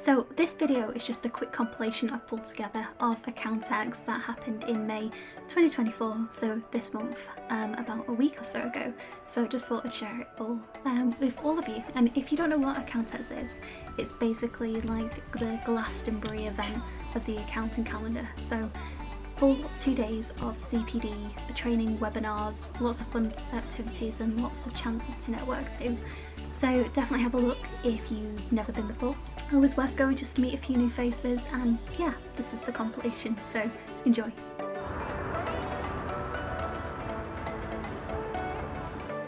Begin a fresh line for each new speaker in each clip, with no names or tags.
So this video is just a quick compilation I've pulled together of Accountex that happened in May 2024, so this month, about a week or so ago. So I just thought I'd share it all with all of you. And if you don't know what Accountex is, it's basically like the Glastonbury event of the accounting calendar. So full 2 days of CPD, training, webinars, lots of fun activities and lots of chances to network too. So definitely have a look if you've never been before. Always worth going just to meet a few new faces, and yeah, this is the compilation, so enjoy.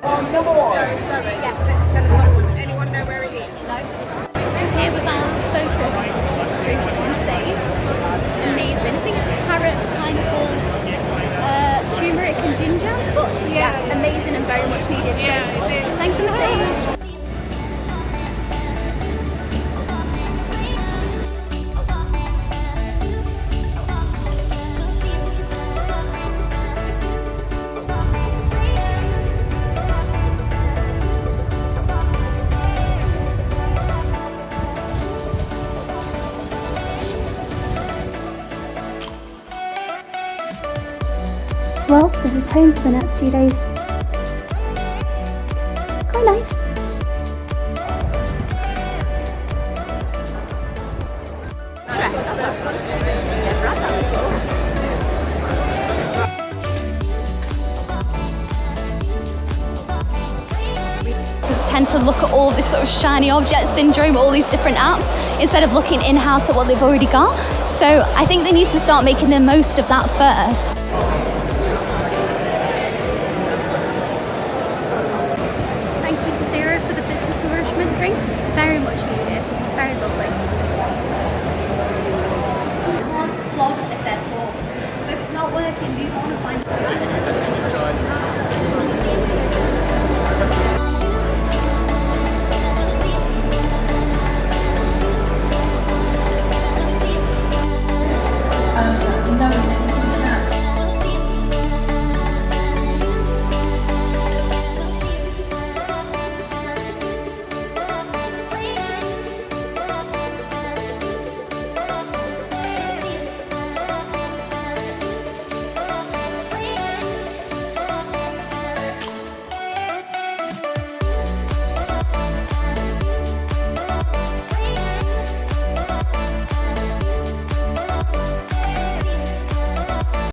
Number one. Yes. Anyone know where it is? No.
Here with our focus drinks on stage. Amazing. I think it's carrot, pineapple, turmeric and ginger, but yeah, amazing and very much needed. So thank you, Sage.
Well, this is home for the next 2 days. Quite nice.
Tend to look at all this sort of shiny object syndrome, all these different apps, instead of looking in-house at what they've already got. So I think they need to start making the most of that first.